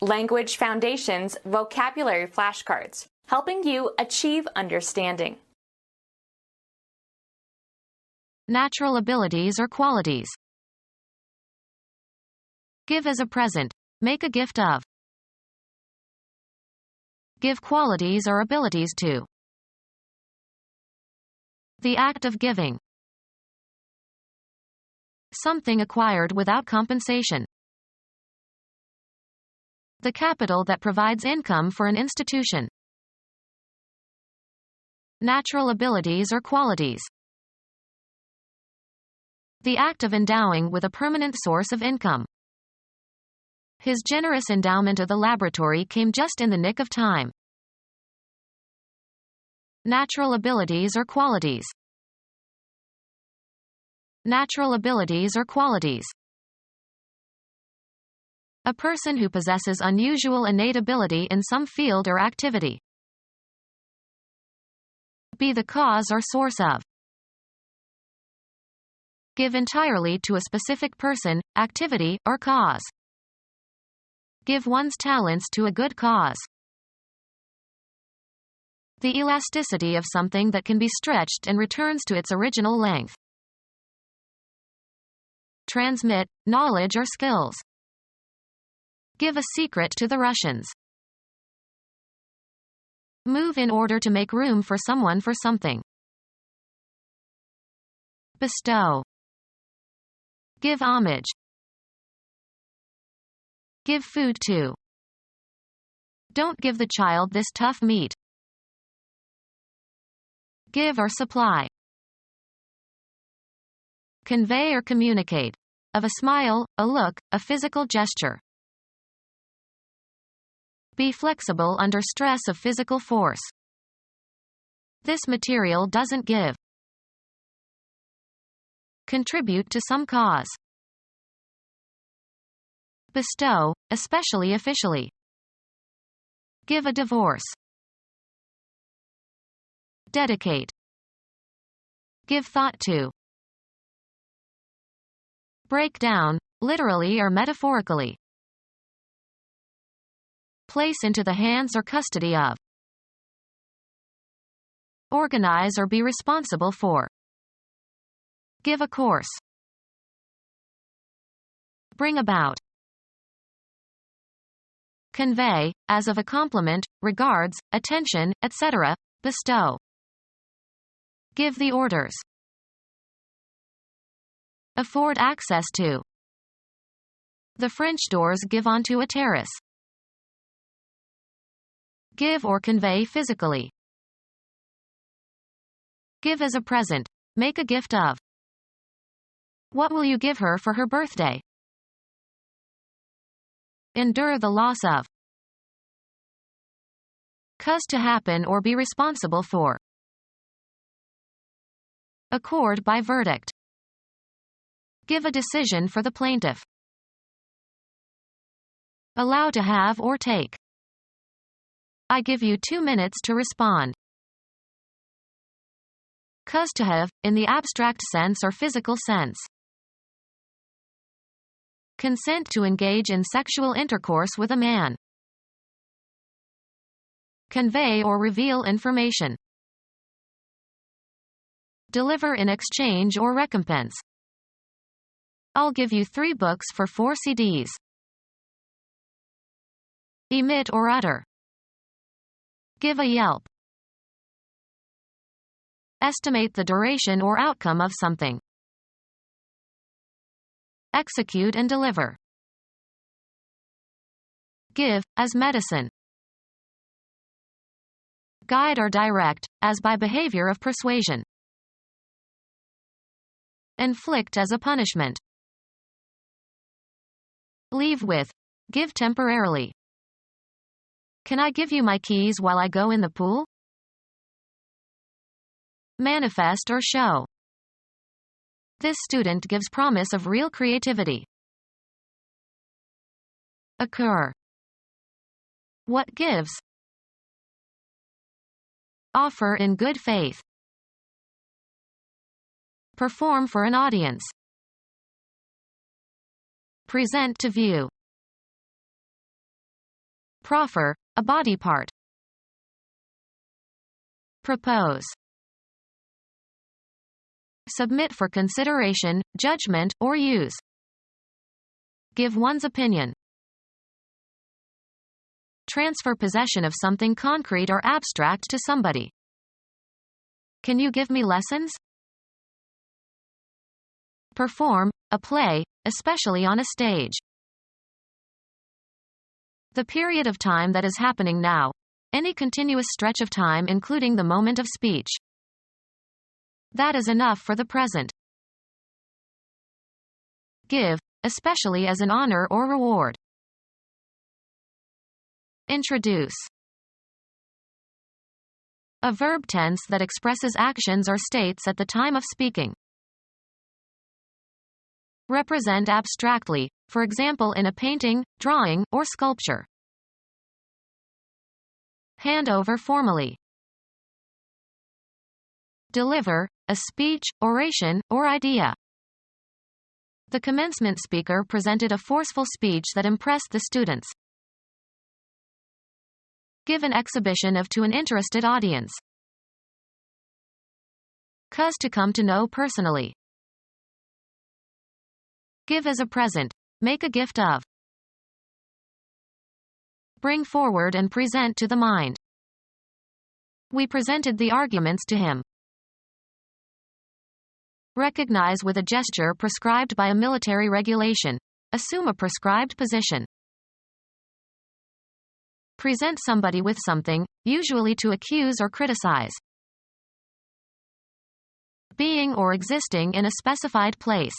Language Foundations Vocabulary Flashcards, helping you achieve understanding. Natural abilities or qualities. Give as a present. Make a gift of. Give qualities or abilities to. The act of giving. Something acquired without compensation. The capital that provides income for an institution. Natural abilities or qualities. The act of endowing with a permanent source of income. His generous endowment of the laboratory came just in the nick of time. Natural abilities or qualities. Natural abilities or qualities. A person who possesses unusual innate ability in some field or activity. Be the cause or source of. Give entirely to a specific person, activity, or cause. Give one's talents to a good cause. The elasticity of something that can be stretched and returns to its original length. Transmit knowledge or skills. Give a secret to the Russians. Move in order to make room for someone for something. Bestow. Give homage. Give food to. Don't give the child this tough meat. Give or supply. Convey or communicate. Of a smile, a look, a physical gesture. Be flexible under stress of physical force. This material doesn't give. Contribute to some cause. Bestow, especially officially. Give a divorce. Dedicate. Give thought to. Break down, literally or metaphorically. Place into the hands or custody of. Organize or be responsible for. Give a course. Bring about. Convey, as of a compliment, regards, attention, etc., bestow. Give the orders. Afford access to. The French doors give onto a terrace. Give or convey physically. Give as a present. Make a gift of. What will you give her for her birthday? Endure the loss of. Cause to happen or be responsible for. Accord by verdict. Give a decision for the plaintiff. Allow to have or take. I give you 2 minutes to respond. Cause to have, in the abstract sense or physical sense. Consent to engage in sexual intercourse with a man. Convey or reveal information. Deliver in exchange or recompense. I'll give you 3 books for 4 CDs. Emit or utter. Give a yelp. Estimate the duration or outcome of something. Execute and deliver. Give, as medicine. Guide or direct, as by behavior of persuasion. Inflict as a punishment. Leave with. Give temporarily. Can I give you my keys while I go in the pool? Manifest or show. This student gives promise of real creativity. Occur. What gives? Offer in good faith. Perform for an audience. Present to view. Proffer, a body part. Propose. Submit for consideration, judgment, or use. Give one's opinion. Transfer possession of something concrete or abstract to somebody. Can you give me lessons? Perform, a play, especially on a stage. The period of time that is happening now. Any continuous stretch of time including the moment of speech. That is enough for the present. Give, especially as an honor or reward. Introduce. A verb tense that expresses actions or states at the time of speaking. Represent abstractly, for example in a painting, drawing, or sculpture. Hand over formally. Deliver, a speech, oration, or idea. The commencement speaker presented a forceful speech that impressed the students. Give an exhibition of to an interested audience. Cause to come to know personally. Give as a present. Make a gift of. Bring forward and present to the mind. We presented the arguments to him. Recognize with a gesture prescribed by a military regulation. Assume a prescribed position. Present somebody with something, usually to accuse or criticize. Being or existing in a specified place.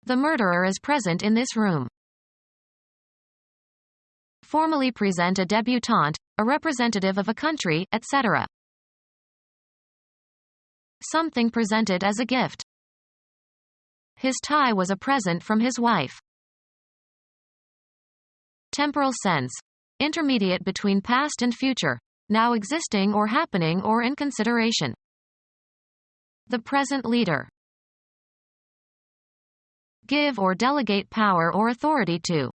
The murderer is present in this room. Formally present a debutante, a representative of a country, etc. Something presented as a gift. His tie was a present from his wife. Temporal sense. Intermediate between past and future, now existing or happening or in consideration. The present leader. Give or delegate power or authority to.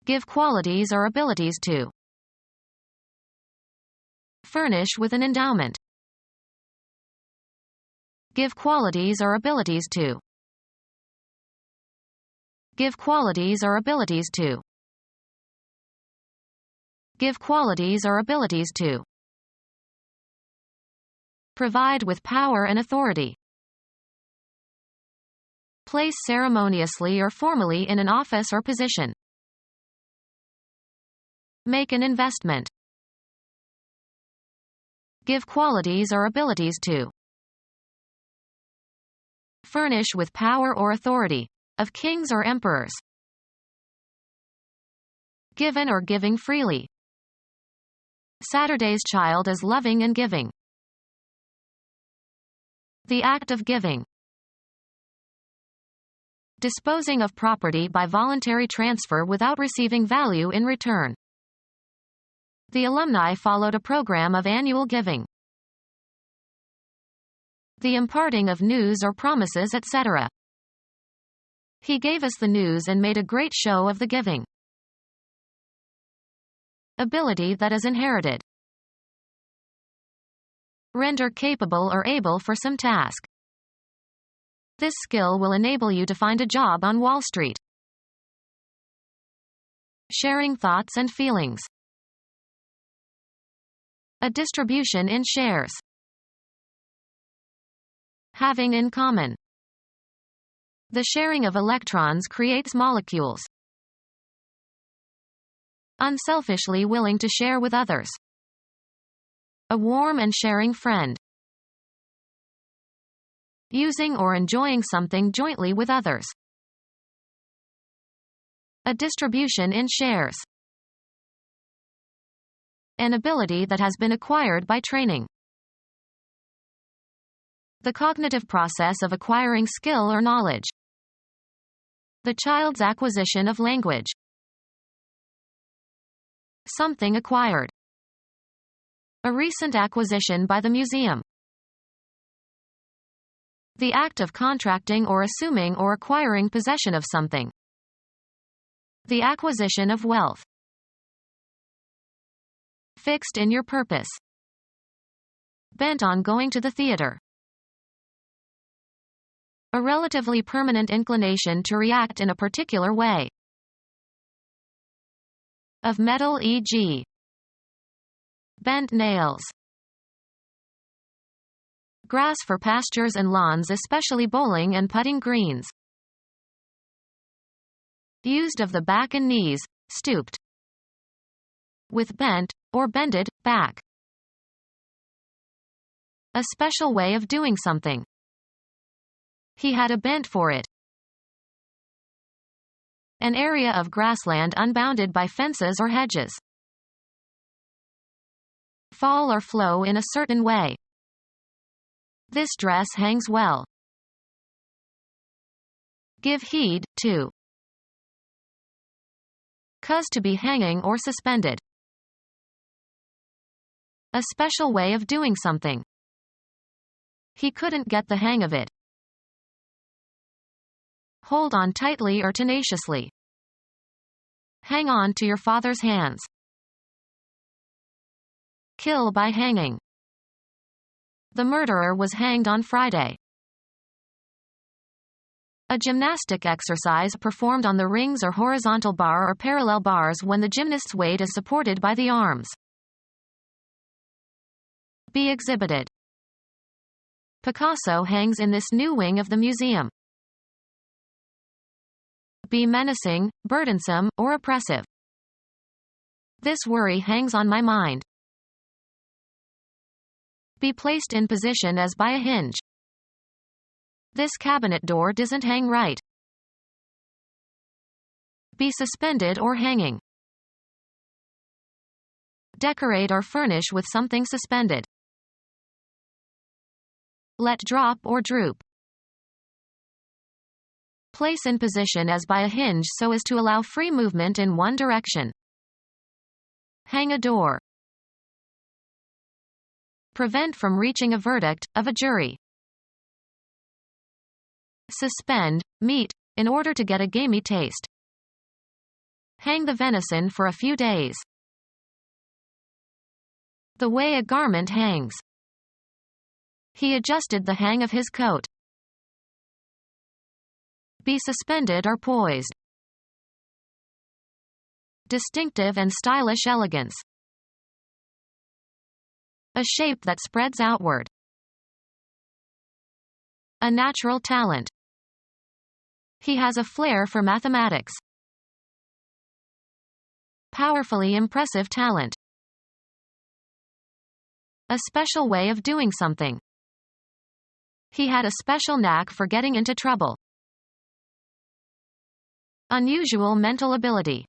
Give qualities or abilities to. Furnish with an endowment. Give qualities or abilities to. Give qualities or abilities to. Give qualities or abilities to. Provide with power and authority. Place ceremoniously or formally in an office or position. Make an investment. Give qualities or abilities to. Furnish with power or authority. Of kings or emperors. Given or giving freely. Saturday's child is loving and giving. The act of giving. Disposing of property by voluntary transfer without receiving value in return. The alumni followed a program of annual giving. The imparting of news or promises, etc. He gave us the news and made a great show of the giving. Ability that is inherited. Render capable or able for some task. This skill will enable you to find a job on Wall Street. Sharing thoughts and feelings. A distribution in shares. Having in common. The sharing of electrons creates molecules. Unselfishly willing to share with others. A warm and sharing friend. Using or enjoying something jointly with others. A distribution in shares. An ability that has been acquired by training. The cognitive process of acquiring skill or knowledge. The child's acquisition of language. Something acquired. A recent acquisition by the museum. The act of contracting or assuming or acquiring possession of something. The acquisition of wealth. Fixed in your purpose. Bent on going to the theater. A relatively permanent inclination to react in a particular way. Of metal, e.g. bent nails. Grass for pastures and lawns, especially bowling and putting greens. Used of the back and knees, stooped. With bent, or bended, back. A special way of doing something. He had a bent for it. An area of grassland unbounded by fences or hedges. Fall or flow in a certain way. This dress hangs well. Give heed, to. Cause to be hanging or suspended. A special way of doing something. He couldn't get the hang of it. Hold on tightly or tenaciously. Hang on to your father's hands. Kill by hanging. The murderer was hanged on Friday. A gymnastic exercise performed on the rings or horizontal bar or parallel bars when the gymnast's weight is supported by the arms. Be exhibited. Picasso hangs in this new wing of the museum. Be menacing, burdensome, or oppressive. This worry hangs on my mind. Be placed in position as by a hinge. This cabinet door doesn't hang right. Be suspended or hanging. Decorate or furnish with something suspended. Let drop or droop. Place in position as by a hinge so as to allow free movement in one direction. Hang a door. Prevent from reaching a verdict, of a jury. Suspend, meat, in order to get a gamey taste. Hang the venison for a few days. The way a garment hangs. He adjusted the hang of his coat. Be suspended or poised. Distinctive and stylish elegance. A shape that spreads outward. A natural talent. He has a flair for mathematics. Powerfully impressive talent. A special way of doing something. He had a special knack for getting into trouble. Unusual mental ability.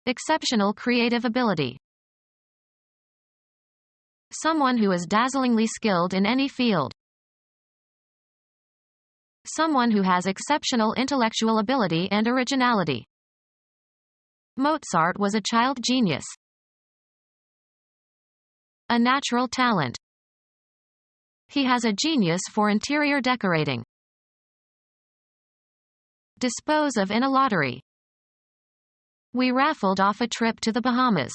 Exceptional creative ability. Someone who is dazzlingly skilled in any field. Someone who has exceptional intellectual ability and originality. Mozart was a child genius. A natural talent. He has a genius for interior decorating. Dispose of in a lottery. We raffled off a trip to the Bahamas.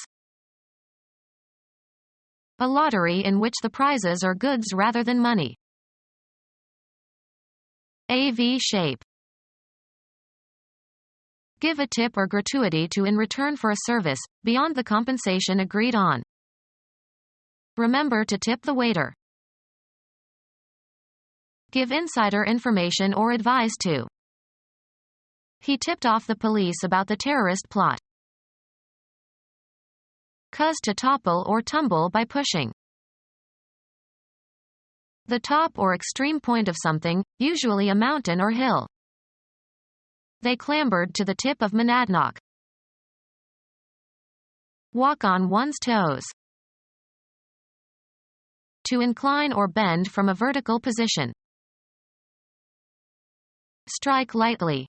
A lottery in which the prizes are goods rather than money. AV shape. Give a tip or gratuity to in return for a service, beyond the compensation agreed on. Remember to tip the waiter. Give insider information or advise to. He tipped off the police about the terrorist plot. Cause to topple or tumble by pushing. The top or extreme point of something, usually a mountain or hill. They clambered to the tip of Monadnock. Walk on one's toes. To incline or bend from a vertical position. Strike lightly.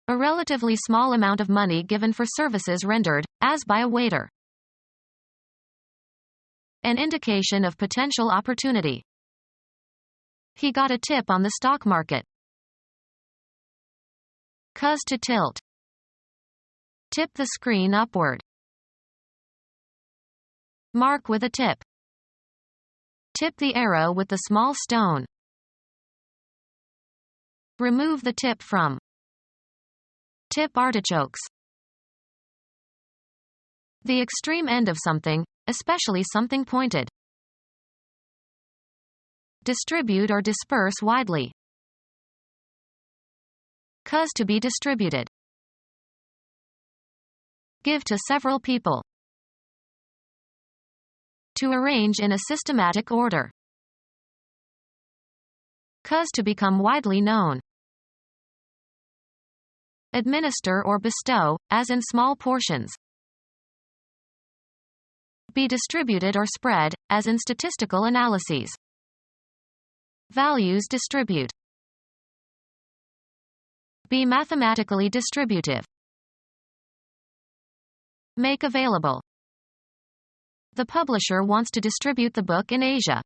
A relatively small amount of money given for services rendered, as by a waiter. An indication of potential opportunity. He got a tip on the stock market. Cause to tilt. Tip the screen upward. Mark with a tip. Tip the arrow with the small stone. Remove the tip from. Tip artichokes. The extreme end of something, especially something pointed. Distribute or disperse widely. Cause to be distributed. Give to several people. To arrange in a systematic order. Cause to become widely known. Administer or bestow, as in small portions. Be distributed or spread, as in statistical analyses. Values distribute. Be mathematically distributive. Make available. The publisher wants to distribute the book in Asia.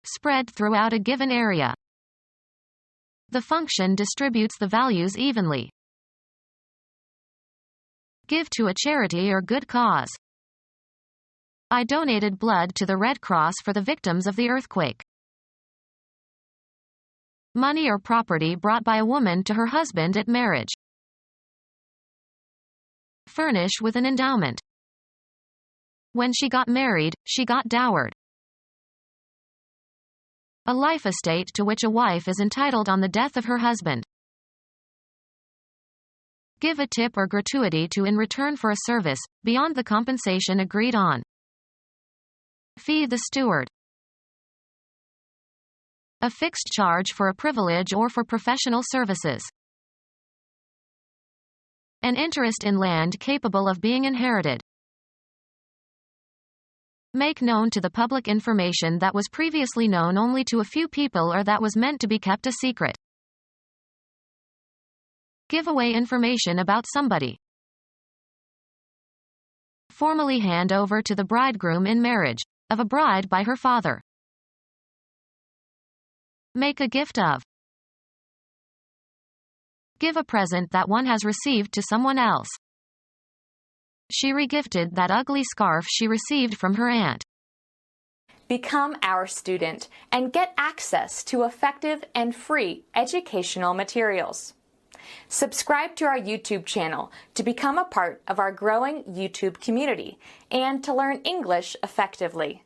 Spread throughout a given area. The function distributes the values evenly. Give to a charity or good cause. I donated blood to the Red Cross for the victims of the earthquake. Money or property brought by a woman to her husband at marriage. Furnish with an endowment. When she got married, she got dowered. A life estate to which a wife is entitled on the death of her husband. Give a tip or gratuity to in return for a service, beyond the compensation agreed on. Fee the steward. A fixed charge for a privilege or for professional services. An interest in land capable of being inherited. Make known to the public information that was previously known only to a few people or that was meant to be kept a secret. Give away information about somebody. Formally hand over to the bridegroom in marriage, of a bride by her father. Make a gift of. Give a present that one has received to someone else. She regifted that ugly scarf she received from her aunt. Become our student and get access to effective and free educational materials. Subscribe to our YouTube channel to become a part of our growing YouTube community and to learn English effectively.